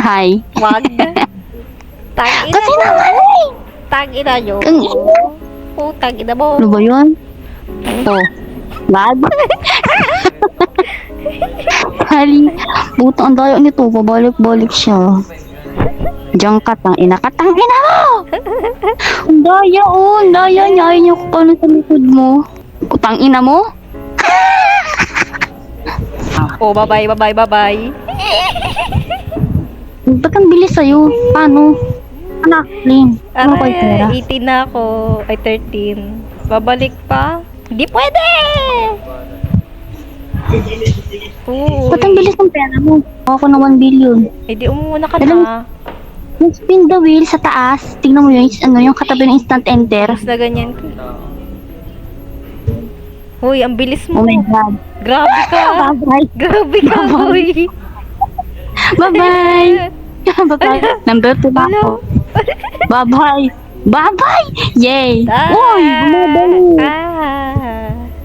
hi. Wag. Tag-ina Kasi mo. naman Tag-ina nyo. Ang ina. Tag-ina mo. Ano ba yun? Oh. Bad? Hali. Butang ang dayo nito. Pabalik-balik siya. Diyan ka, tang ina ka. Tang ina mo! Ang daya, oh. Ang daya niya. Ayaw niya ko paano sa likod mo. Tang ina mo? Oh, bye-bye, bye-bye, bye-bye. Ba't ang bilis sa'yo? Paano? Anak, Lin. Ano kayo pera? 18 na ako. Ay, 13. Babalik pa? Hindi pwede! Ba't ang bilis ng pera mo? Ako na 1 billion. Eh, di umuna ka Alam- na. Yung spin the wheel sa taas. Tingnan mo yun. Ano, yung katabi ng instant enter. Tapos na ganyan ko. Hoy, ang bilis Oh mo. my God. Grabe ka. Bye-bye. Grabe ka, hoy. Bye-bye. Bye-bye. Number 2 na ako. Bye-bye. Bye-bye. Yay. Uy, bumabali.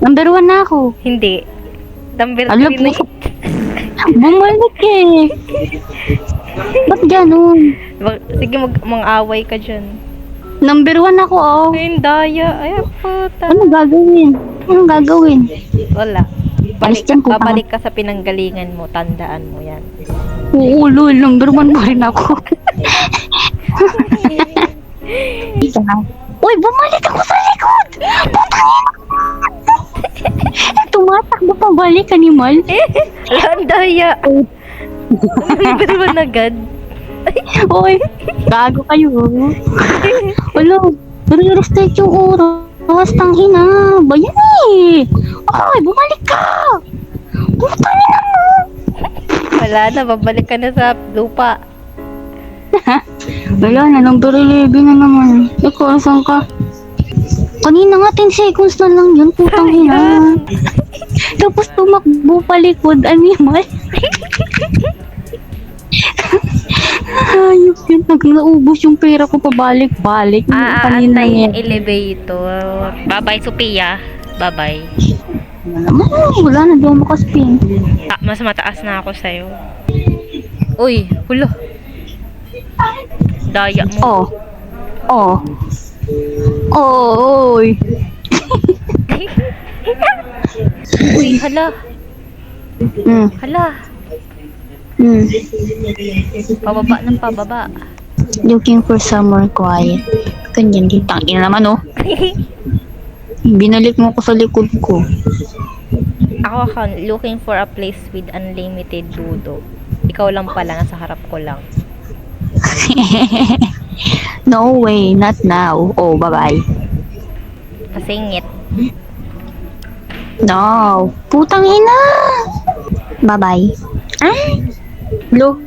Number 1 na ako. Hindi. Number Alam 3 na po. Bumalik eh. Ba't ganun? Sige, mang-away ka dyan. Number 1 ako, oh. Ay, daya. Ay, puta. Anong gagawin? Anong gagawin? Wala. Alis dyan, puta. Babalik ka sa pinanggalingan mo. Tandaan mo yan. Oo, lol. Number 1 pa rin ako. Uy, bumalik ako sa likod! Putang! Tumatakbo pa balik, animal. Wala, ang daya. Number 1 agad. Uy, gago kayo. Wala, respect yung oras. Tanghina. Bayan eh. Ay, bumalik ka. Putang ina mo. Wala na, babalik ka na sa lupa. Wala na, number 11 na naman. Ikaw, saan ka? Kanina nga 10 seconds na lang yun, putang ina. Tapos tumakbo palikod, animal. Ayop yun, naubos yung pera ko pabalik-balik. Kanina Aantay yan. yung elevator. Bye-bye, Sophia. Bye-bye. Wala na, di ako makaspin. Mas mataas na ako sa'yo. Uy, hulo. Daya mo. Oh. Oh. Oh, oy. Uy, hala. Mm. Hala. Mm. Pababa ng pababa. Looking for somewhere quiet. Ganyan din. Tangin naman, oh. Binalik mo ko sa likod ko. Ako looking for a place with unlimited dudo. Ikaw lang pala, nasa harap ko lang. No way, not now. Oh, bye-bye. Pasingit. No. Putang ina. Bye-bye. Ah. Look.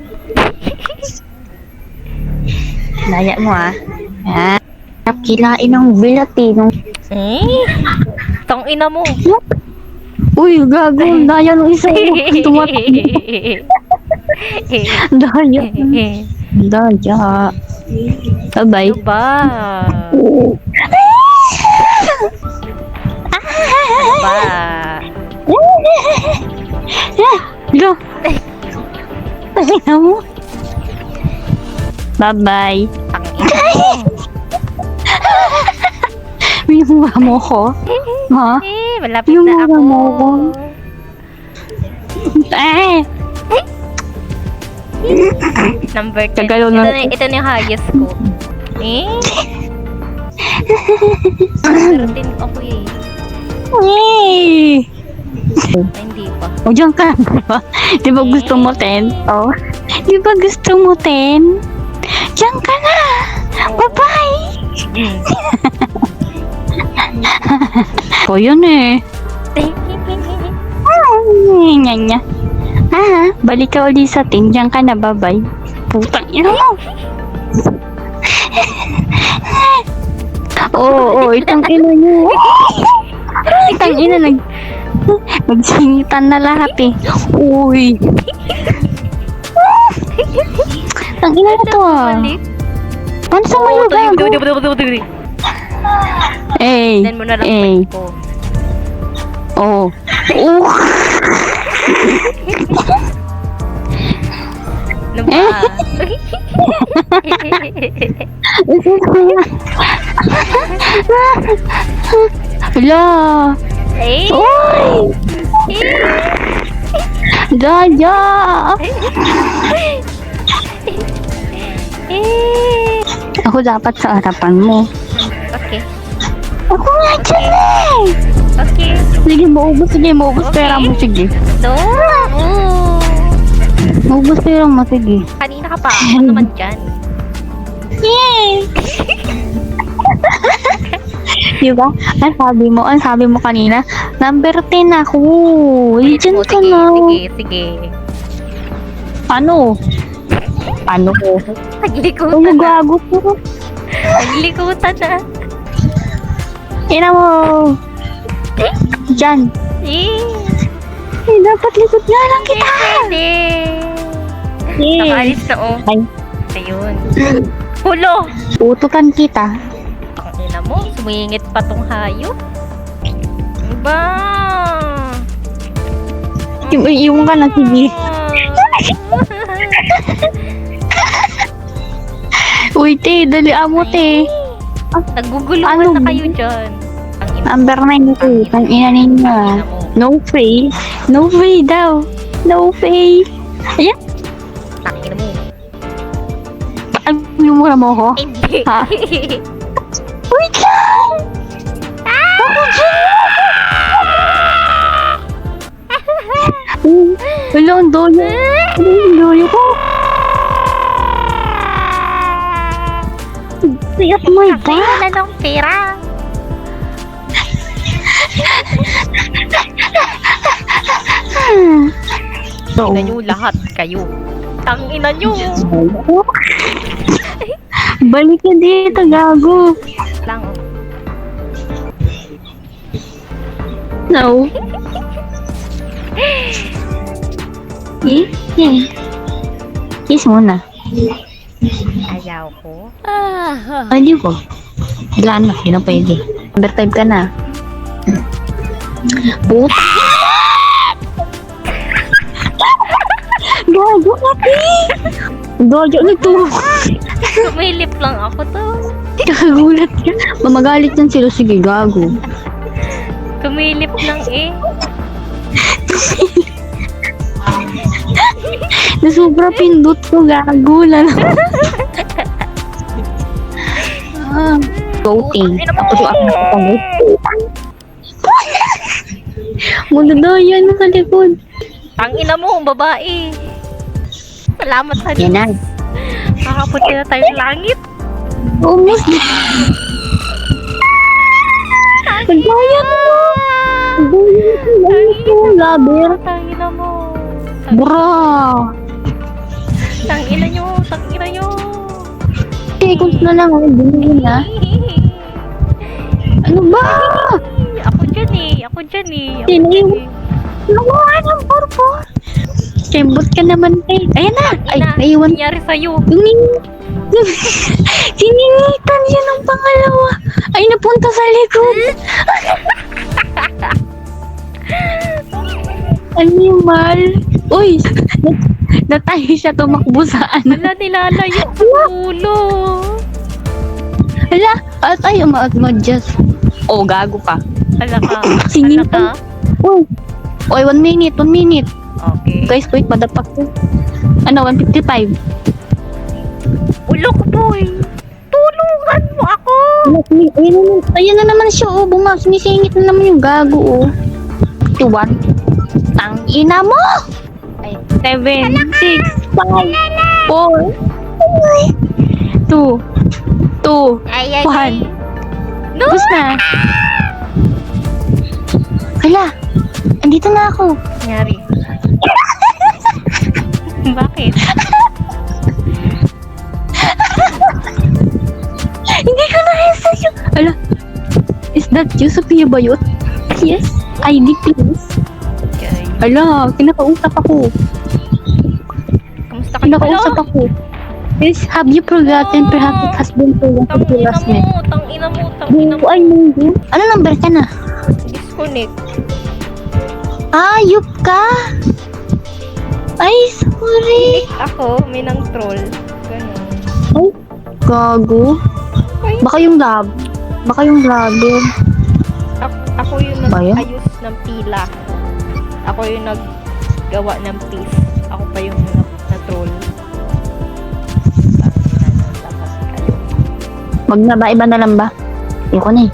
Laya mo ah. Ah. Kilain ng bilatin. Tang ina mo. Uy, gago. Daya nung isa. Tumatakbo. Daya. Daya. Bye-bye. Ano ba? Ba? Lo. Tangina mo. Bye-bye. Tang ina mo. Minumura mo ko? Ha? Malapit Yung na mura ako. mo ko. Eh! Number 10. Tagalo na. Ito na yung highest ko. Number 10 ako eh. Yay! Ay, hindi pa. O, diyan ka. Diba? Di ba gusto mo 10? Oh. Di ba gusto mo 10? Diyan ka na. Bye-bye! O, yun eh. Nya. Ah, balik ka ulit sa 10. Diyan ka na. Bye-bye. Putang ina mo. Oo, itang ina nyo. Itang ina nagsingitan na lahat eh. Uy. Itang ina na to ah. Paano sa mayo gago? Eh. Then mo na lang Eh. point ko. Oh. Oh. Ano ba? Hala! Eh? Uy! Daya! Eh. Ako dapat sa harapan mo. Okay. Ako nga dyan eh! Okay. Sige, maubos Okay. pera mo, sige. No. Oh. Maubos pera mo, sige. Kanina ka pa. Ano naman dyan? Yay! Diba? Ang sabi mo kanina, number 10 ako. Diyan ka sige, na. sige. Paano? Paano ko? Naglikutan Ano na. gago ko? Naglikutan na. Ina mo. Diyan. Eh. Eh, dapat likod nga lang kita. Pwede. Eh. Nakaalis na oh. Ay, Ayun. Hulo. utukan kita. Ang ina mo, sumingit pa tong hayop. Ano ba? Yung ka na, sige. Uy, te, dali amo, te. Naguguluhan Ano na ba? kayo dyan. Ang ina Number 9 ko, ang ina ninyo. ina mo. No free. No free daw. No free. Ayan. Ang ina mo. Yung mura mo ko? Hindi. Ha? Wait lang! Ako dyan! Wala, ang doyo. Ang doyo ko. Sigat mo Kasi iba. wala ng pera. So, Ina nyo lahat kayo. Tangina nyo. balik ka dito, gago. Lang. No. Eh? Kiss muna. Ayaw ko. Ay, di ko. Wala na, yun ang pwede. Number 5 ka na. Puta! Gago ka, Pi! Gago nito. Sumilip lang ako to. Nakagulat ka. Mamagalit yan sila. Sige, gago. Sumilip lang eh. Nasubra pindot ko, gago lang. Voting. Tapos yung ako nakapag-voting. Magdadayan na sa likod. Tangina mo, babae. Salamat sa Yan na. Makapunti na tayo sa langit. Almost. Magbayan mo. Magbayan mo. Laber. Tangina mo. Bra. Tangina nyo. Tangina nyo. Kung na lang ako, binigyan na. Ano ba? Ako dyan eh. Ako dyan eh. Ako Sino dyan yung... eh. Nakuha ng purple. Kembot ka naman, eh. Ayan na. Ay, Ina, naiwan. nangyari sa'yo. Sininitan siya ng pangalawa. Ay, napunta sa likod. Animal. Uy, natayo siya tumakbo sa ano. Wala, nilalayo sa ulo. Hala, at ay, umaadmadjust. Oh, gago ka. Hala ka. Sinitan. Hala ka. Uy, 1 minute, 1 minute. Okay. Guys, wait, madapak ko. Ano, 155. Ulo ko, boy. Tulungan mo ako. Ayan na naman siya, oh. Sumisingit na naman yung gago, oh. 1. Tang ina mo! Ay, 7, 6, 5, 4, 2, 2, Ay, ay, Juan. ay. No! Tapos na. Hala, andito na ako. Nangyari. Bakit? Hindi ko na-answer yung... Hala, is that you, Sophia Bayot? Yes, ID please. Okay. Hala, kinakausap ako. Kamusta ka? Kinakausap ako. Yes, have you forgotten? Perhaps it has been so long since you Tangina last mo, met. tangina mo, tangina mo. Ay, munggo. Ano number ka na? Disconnect. Ayup ka! Ay, sorry. Ako, may nang troll. Ganun. Ay, gago. Ay, Baka yung lab. Baka yung vlogger. ako yung Ba yan? nag-ayos ng pila. Ako yung naggawa ng piece. Ako pa yung na-troll. Wag na ba? Iba na lang ba? Ayoko na eh.